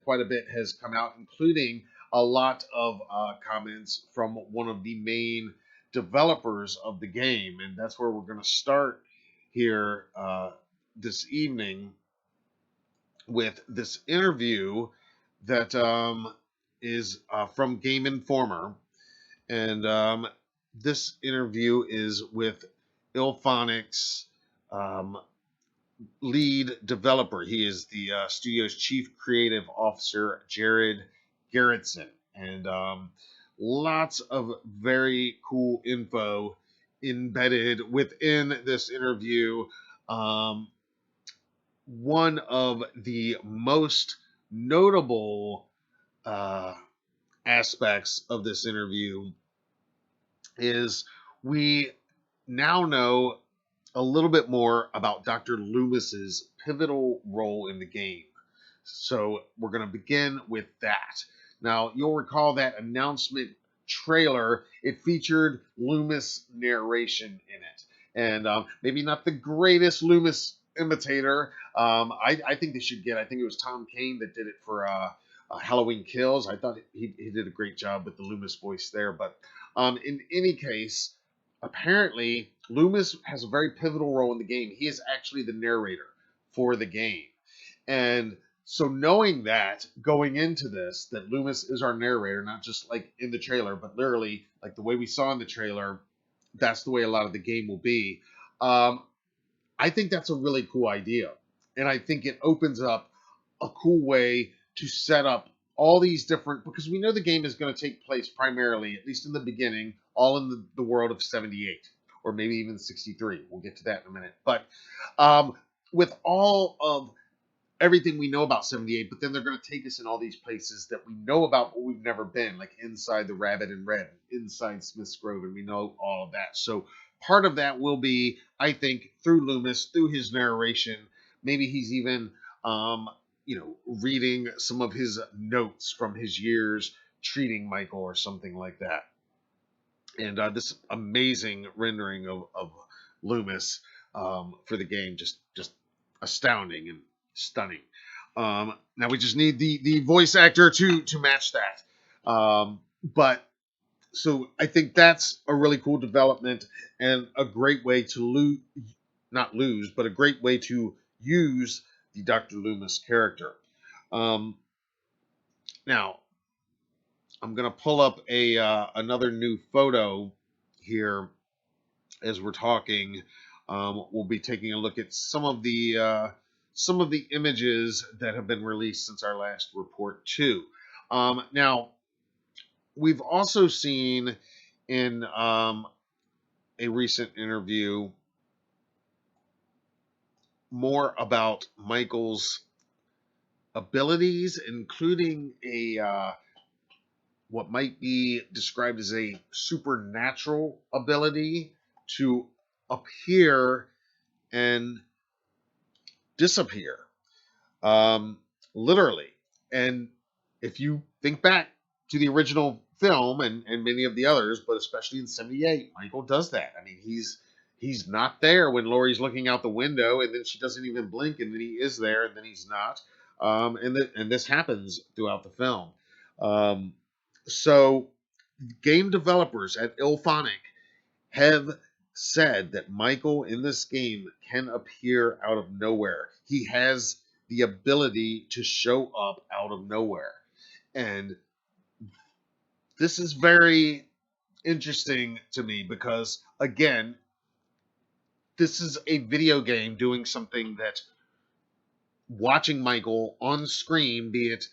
quite a bit has come out, including a lot of comments from one of the main developers of the game, and that's where we're going to start here this evening with this interview that is from Game Informer, and this interview is with Ilphonic's um, lead developer. He is the studio's chief creative officer, Jared Garrettson, and lots of very cool info embedded within this interview. Um, One of the most notable uh, aspects of this interview is we now know a little bit more about Dr. Loomis's pivotal role in the game. So we're going to begin with that. Now, you'll recall that announcement trailer. It featured Loomis narration in it. And maybe not the greatest Loomis imitator. I think they should get, I think it was Tom Kane that did it for Halloween Kills. I thought he did a great job with the Loomis voice there. But in any case, apparently Loomis has a very pivotal role in the game. He is actually the narrator for the game. And so knowing that going into this, that Loomis is our narrator, not just like in the trailer, but literally like the way we saw in the trailer, that's the way a lot of the game will be. I think that's a really cool idea. And I think it opens up a cool way to set up all these different, because we know the game is going to take place primarily, at least in the beginning, all in the world of 78 or maybe even 63. We'll get to that in a minute. But with all of everything we know about 78, but then they're going to take us in all these places that we know about but we've never been, like inside the Rabbit in Red, inside Smith's Grove, and we know all of that. So part of that will be, I think, through Loomis, through his narration. Maybe he's even, reading some of his notes from his years treating Michael or something like that. And this amazing rendering of Loomis for the game, just astounding and stunning. Now we just need the voice actor to match that. But so I think that's a really cool development and a great way to not lose, but a great way to use the Dr. Loomis character. Now I'm gonna pull up another new photo here as we're talking. We'll be taking a look at some of the images that have been released since our last report too. Now, we've also seen in a recent interview more about Michael's abilities, including what might be described as a supernatural ability to appear and disappear, literally. And if you think back to the original film and many of the others, but especially in 78, Michael does that. I mean, he's not there when Laurie's looking out the window, and then she doesn't even blink, and then he is there, and then he's not. And this happens throughout the film. So game developers at Ilphonic have said that Michael in this game can appear out of nowhere. He has the ability to show up out of nowhere. And this is very interesting to me because, again, this is a video game doing something that watching Michael on screen, be it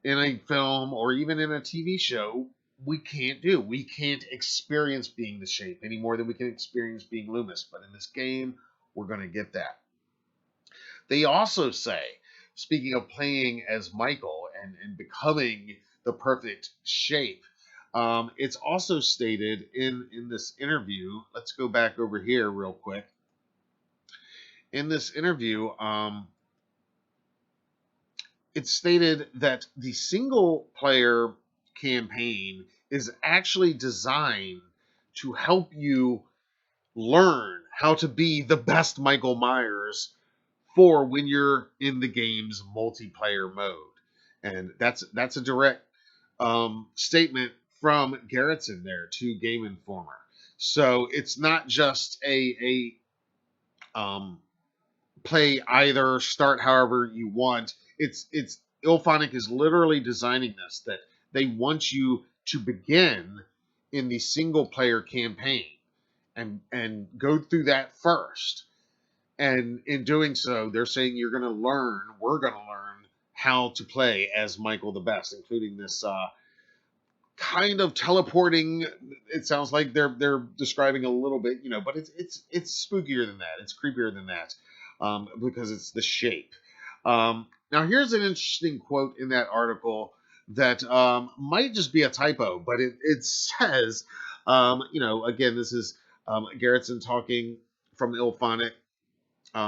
in a film or even in a TV show, we can't do. We can't experience being the Shape any more than we can experience being Loomis. But in this game, we're going to get that. They also say, speaking of playing as Michael and becoming the perfect Shape, it's also stated in this interview. Let's go back over here real quick. In this interview, it's stated that the single player campaign is actually designed to help you learn how to be the best Michael Myers for when you're in the game's multiplayer mode. and that's a direct statement from Garrettson there to Game Informer. So it's not just a play either, start however you want. It's Ilphonic is literally designing this that they want you to begin in the single player campaign and go through that first. And in doing so, they're saying we're going to learn how to play as Michael the Best, including this kind of teleporting. It sounds like they're describing a little bit, but it's spookier than that. It's creepier than that, because it's the shape. Now here's an interesting quote in that article that might just be a typo, but it says, again, this is Garrettson talking from Ilphonic.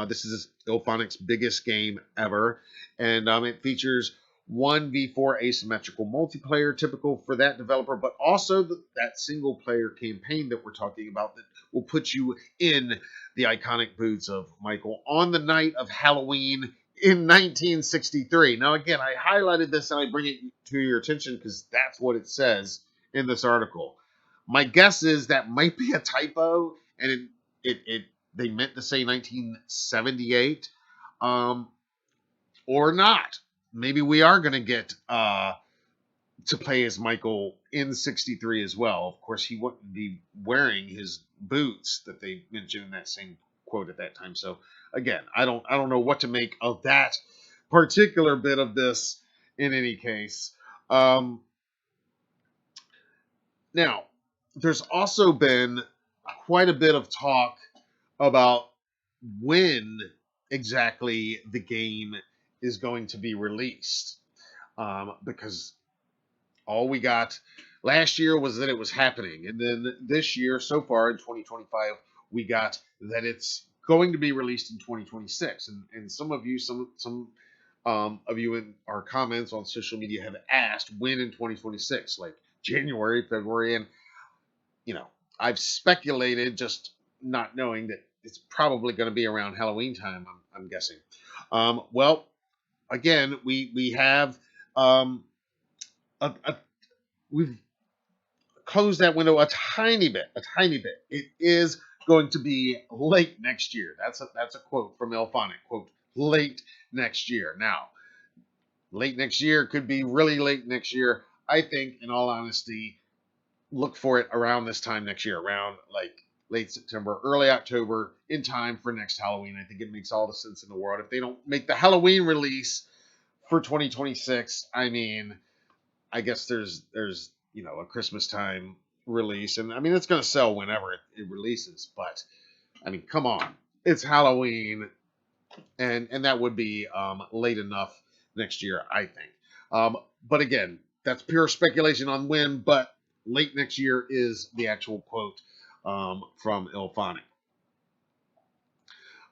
This is Ilphonic's biggest game ever, and it features 1v4 asymmetrical multiplayer, typical for that developer, but also that single player campaign that we're talking about that will put you in the iconic boots of Michael on the night of Halloween in 1963. Now, again, I highlighted this and I bring it to your attention because that's what it says in this article. My guess is that might be a typo, and it they meant to say 1978, or not. Maybe we are going to get to play as Michael in 63 as well. Of course, he wouldn't be wearing his boots that they mentioned in that same quote at that time. So again, I don't know what to make of that particular bit of this in any case. Now, there's also been quite a bit of talk about when exactly the game is going to be released. Because all we got last year was that it was happening. And then this year, so far in 2025, we got that it's going to be released in 2026. And some of you, some of you in our comments on social media have asked when in 2026, like January, February, and I've speculated, just not knowing that it's probably going to be around Halloween time. I'm guessing. Well, again, we have a we've closed that window a tiny bit, a tiny bit. It is going to be late next year. That's a quote from Ilphonic. Quote, late next year. Now, late next year could be really late next year. I think, in all honesty, look for it around this time next year, around like late September, early October, in time for next Halloween. I think it makes all the sense in the world. If they don't make the Halloween release for 2026, I mean, I guess there's a Christmas time release, and I mean it's going to sell whenever it releases. But I mean, come on, it's Halloween, and that would be late enough next year, I think. But again, that's pure speculation on when, but late next year is the actual quote from Ilphonic.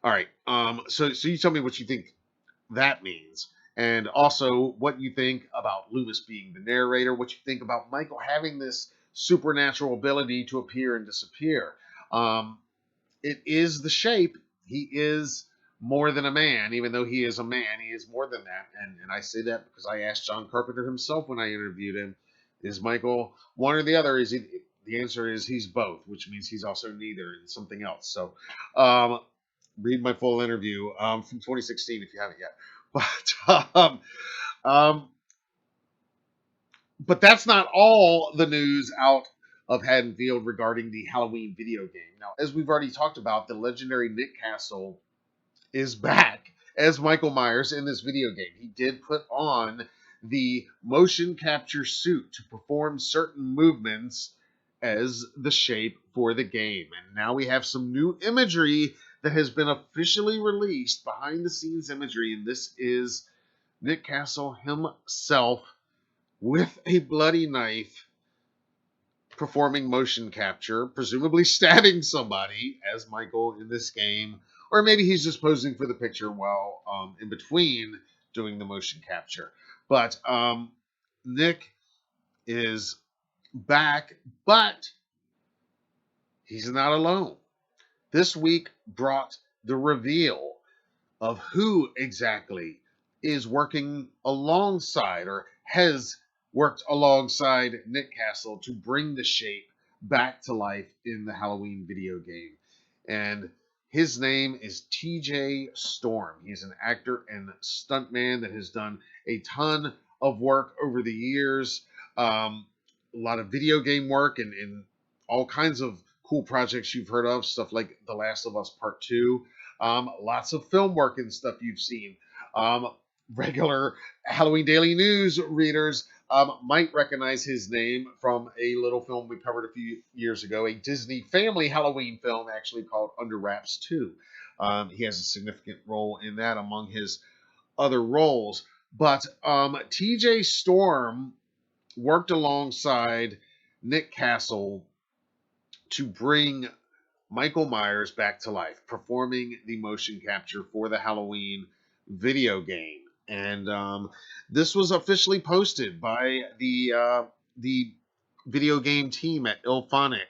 All right, so you tell me what you think that means, and also what you think about Loomis being the narrator, what you think about Michael having this supernatural ability to appear and disappear. It is the shape. He is more than a man, even though he is a man. He is more than that, and I say that because I asked John Carpenter himself when I interviewed him, is Michael one or the other? Is he? The answer is he's both, which means he's also neither and something else. So, read my full interview from 2016 if you haven't yet. Um, but that's not all the news out of Haddonfield regarding the Halloween video game. Now, as we've already talked about, the legendary Nick Castle is back as Michael Myers in this video game. He did put on the motion capture suit to perform certain movements as the shape for the game. And now we have some new imagery that has been officially released, behind the scenes imagery, and this is Nick Castle himself with a bloody knife performing motion capture, presumably stabbing somebody as Michael in this game, or maybe he's just posing for the picture while in between doing the motion capture. But Nick is back, but he's not alone. This week brought the reveal of who exactly is working alongside, or has worked alongside, Nick Castle to bring the shape back to life in the Halloween video game. And his name is TJ Storm. He's an actor and stuntman that has done a ton of work over the years. A lot of video game work and all kinds of cool projects you've heard of, stuff like The Last of Us Part 2. Lots of film work and stuff you've seen. Um, Regular Halloween Daily News readers might recognize his name from a little film we covered a few years ago, a Disney family Halloween film actually called Under Wraps 2. He has a significant role in that among his other roles. But TJ Storm worked alongside Nick Castle to bring Michael Myers back to life, performing the motion capture for the Halloween video game. And this was officially posted by the video game team at Ilphonic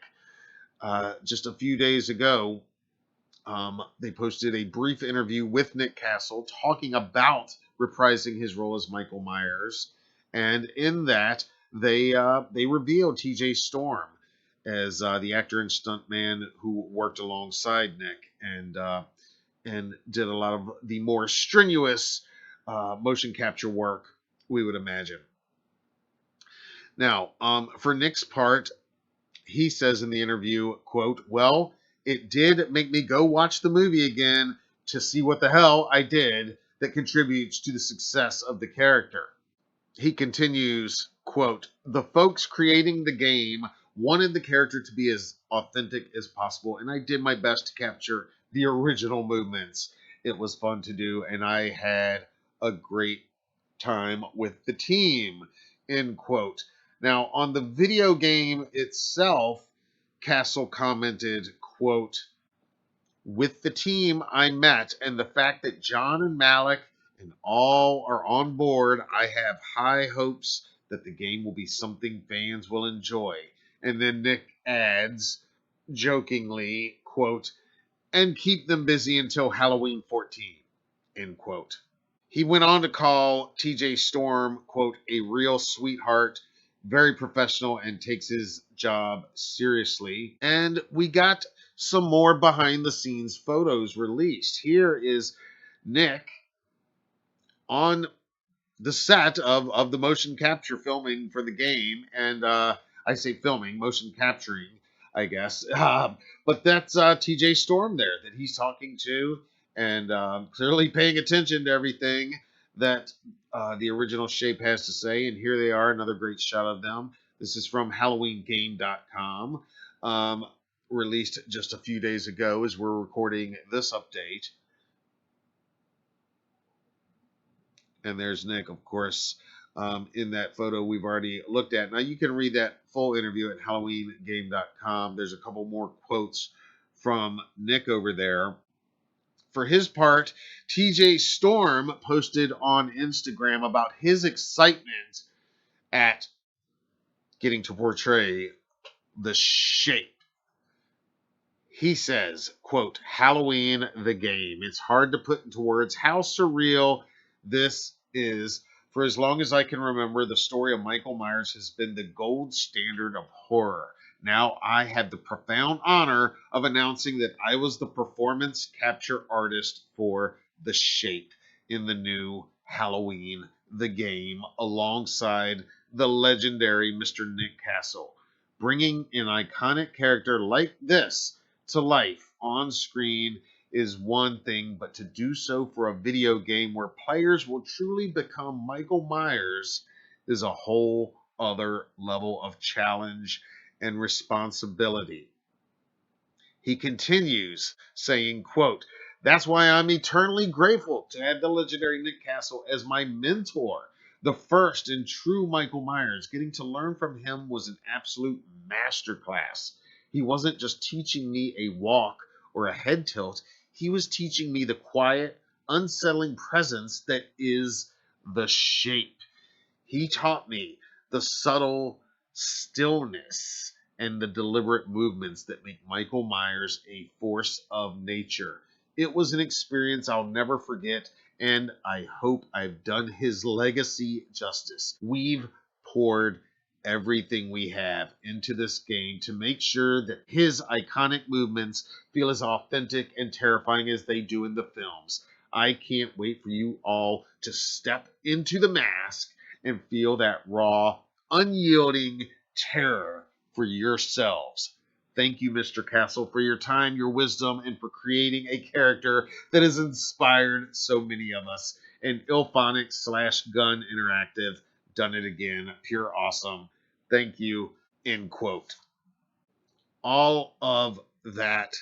just a few days ago. They posted a brief interview with Nick Castle talking about reprising his role as Michael Myers, and in that they revealed T.J. Storm as the actor and stuntman who worked alongside Nick and did a lot of the more strenuous motion capture work we would imagine. Now, for Nick's part, he says in the interview, quote, "Well, it did make me go watch the movie again to see what the hell I did that contributes to the success of the character." He continues, quote, "The folks creating the game wanted the character to be as authentic as possible, and I did my best to capture the original movements. It was fun to do, and I had a great time with the team," end quote. Now, on the video game itself, Castle commented, quote, "With the team I met and the fact that John and Malik and all are on board, I have high hopes that the game will be something fans will enjoy." And then Nick adds, jokingly, quote, "And keep them busy until Halloween 14, end quote. He went on to call TJ Storm, quote, "a real sweetheart, very professional, and takes his job seriously." And we got some more behind the scenes photos released. Here is Nick on the set of the motion capture filming for the game. And I say filming, motion capturing, I guess. But that's TJ Storm there that he's talking to, and clearly paying attention to everything that the original shape has to say. And here they are, another great shot of them. This is from HalloweenGame.com, released just a few days ago as we're recording this update. And there's Nick, of course, in that photo we've already looked at. Now, you can read that full interview at HalloweenGame.com. There's a couple more quotes from Nick over there. For his part, TJ Storm posted on Instagram about his excitement at getting to portray the shape. He says, quote, "Halloween the game. It's hard to put into words how surreal this is. For as long as I can remember, the story of Michael Myers has been the gold standard of horror. Now I had the profound honor of announcing that I was the performance capture artist for the shape in the new Halloween the game alongside the legendary Mr. Nick Castle. Bringing an iconic character like this to life on screen is one thing, but to do so for a video game where players will truly become Michael Myers is a whole other level of challenge and responsibility." He continues saying, quote, "That's why I'm eternally grateful to have the legendary Nick Castle as my mentor, the first and true Michael Myers. Getting to learn from him was an absolute masterclass. He wasn't just teaching me a walk or a head tilt. He was teaching me the quiet, unsettling presence that is the shape. He taught me the subtle stillness and the deliberate movements that make Michael Myers a force of nature. It was an experience I'll never forget, and I hope I've done his legacy justice. We've poured everything we have into this game to make sure that his iconic movements feel as authentic and terrifying as they do in the films. I can't wait for you all to step into the mask and feel that raw, unyielding terror for yourselves. Thank you, Mr. Castle, for your time, your wisdom, and for creating a character that has inspired so many of us. And Ilphonics slash Gun Interactive, done it again. Pure awesome. Thank you. End quote. All of that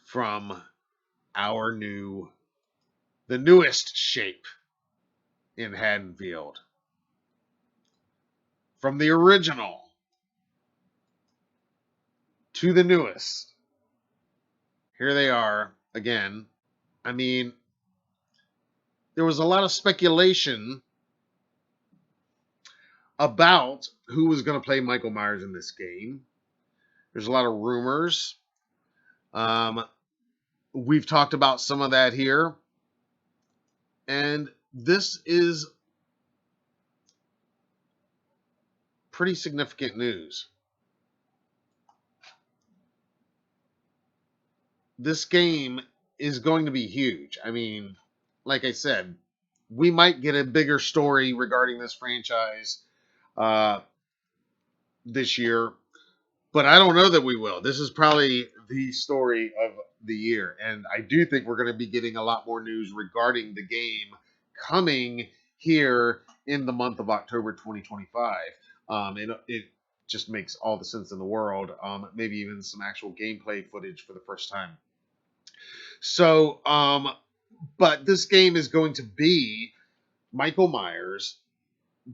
from the newest shape in Haddonfield. From the original to the newest. Here they are again. I mean, there was a lot of speculation about who was going to play Michael Myers in this game. There's a lot of rumors. We've talked about some of that here. And this is pretty significant news. This game is going to be huge. I mean, like I said, we might get a bigger story regarding this franchise this year, but I don't know that we will. This is probably the story of the year, and I do think we're going to be getting a lot more news regarding the game coming here in the month of October 2025. It just makes all the sense in the world. Maybe even some actual gameplay footage for the first time. So, but this game is going to be Michael Myers'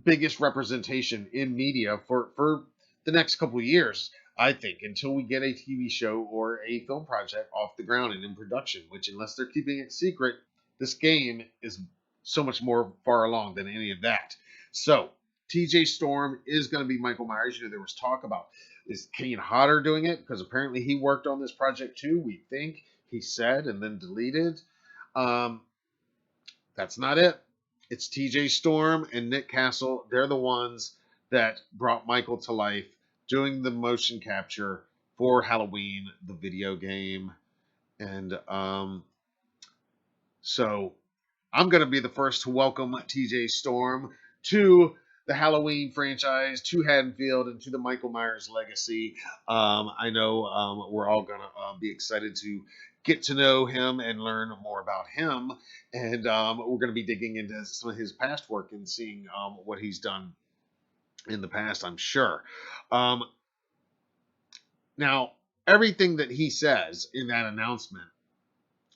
biggest representation in media for the next couple of years, I think, until we get a TV show or a film project off the ground and in production, which, unless they're keeping it secret, this game is so much more far along than any of that. So, TJ Storm is going to be Michael Myers. You know, there was talk about, is Kane Hodder doing it? Because apparently he worked on this project too, we think, he said, and then deleted. That's not it. It's TJ Storm and Nick Castle. They're the ones that brought Michael to life doing the motion capture for Halloween, the video game. And so I'm going to be the first to welcome TJ Storm to the Halloween franchise, to Haddonfield, and to the Michael Myers legacy. I know we're all going to be excited to get to know him and learn more about him. And we're going to be digging into some of his past work and seeing what he's done in the past, I'm sure. Now, everything that he says in that announcement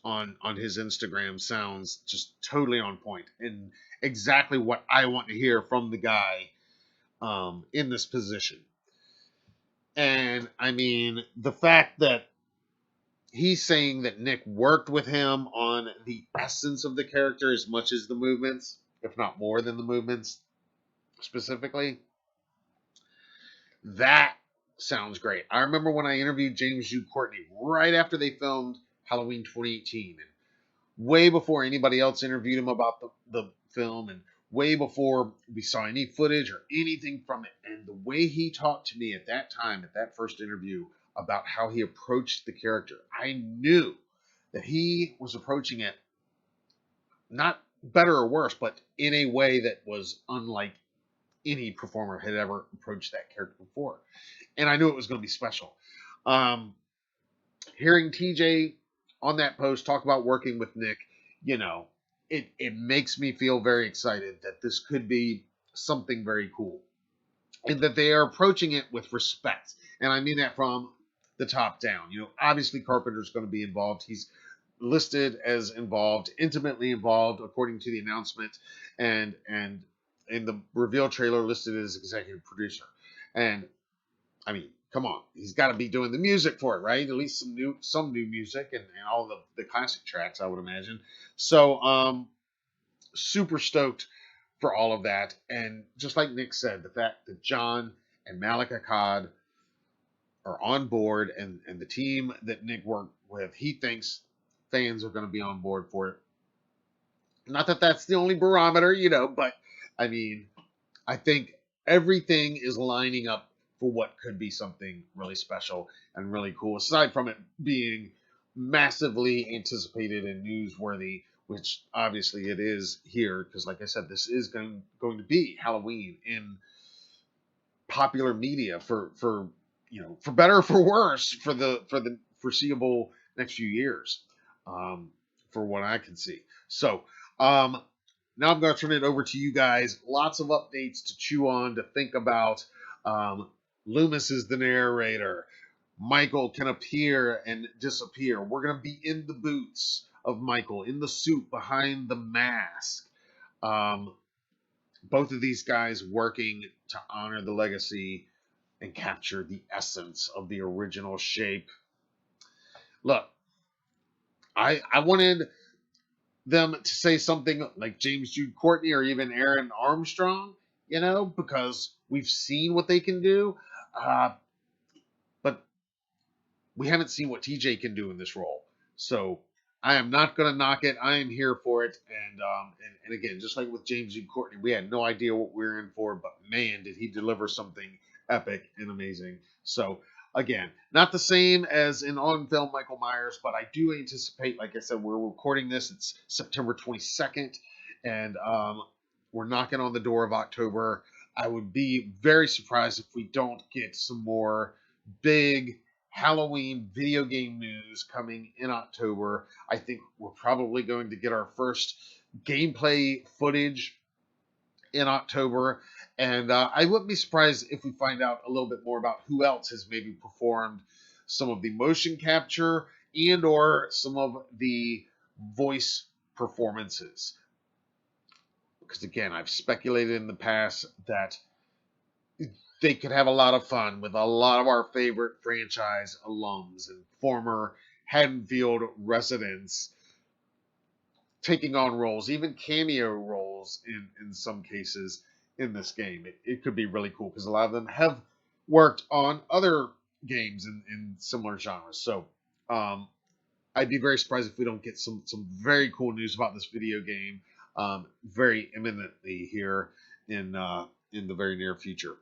on his Instagram sounds just totally on point and exactly what I want to hear from the guy in this position. And I mean, the fact that he's saying that Nick worked with him on the essence of the character as much as the movements, if not more than the movements specifically, that sounds great. I remember when I interviewed James Jude Courtney right after they filmed Halloween 2018, and way before anybody else interviewed him about the film, and way before we saw any footage or anything from it. And the way he talked to me at that time, at that first interview, about how he approached the character, I knew that he was approaching it not better or worse, but in a way that was unlike any performer had ever approached that character before. And I knew it was going to be special. Hearing TJ on that post talk about working with Nick, you know, it makes me feel very excited that this could be something very cool. And that they are approaching it with respect. And I mean that from the top down. You know, obviously Carpenter's going to be involved. He's listed as involved, intimately involved, according to the announcement, and in the reveal trailer listed as executive producer. And I mean, come on, he's got to be doing the music for it, right? At least some new music and all the classic tracks, I would imagine. So super stoked for all of that. And just like Nick said, the fact that John and Malik Akkad are on board and the team that Nick worked with, he thinks fans are going to be on board for it. Not that that's the only barometer, but I mean, I think everything is lining up for what could be something really special and really cool, aside from it being massively anticipated and newsworthy, which obviously it is here, because like I said, this is going to be Halloween in popular media for better or for worse for the foreseeable next few years, um, for what I can see. So um, now I'm going to turn it over to you guys. Lots of updates to chew on, to think about. Um, Loomis is the narrator. Michael can appear and disappear. We're going to be in the boots of Michael, in the suit behind the mask. Um, both of these guys working to honor the legacy and capture the essence of the original shape. Look, I wanted them to say something like James Jude Courtney or even Aaron Armstrong, because we've seen what they can do, but we haven't seen what TJ can do in this role. So I am not going to knock it. I am here for it. And again, just like with James Jude Courtney, we had no idea what we were in for, but man, did he deliver something epic and amazing. So again, not the same as in on film Michael Myers, but I do anticipate, like I said, we're recording this. It's September 22nd, and we're knocking on the door of October. I would be very surprised if we don't get some more big Halloween video game news coming in October. I think we're probably going to get our first gameplay footage in October. And I wouldn't be surprised if we find out a little bit more about who else has maybe performed some of the motion capture and or some of the voice performances. Because again, I've speculated in the past that they could have a lot of fun with a lot of our favorite franchise alums and former Haddonfield residents taking on roles, even cameo roles in some cases in this game. It could be really cool because a lot of them have worked on other games in similar genres. So I'd be very surprised if we don't get some very cool news about this video game very imminently here in the very near future.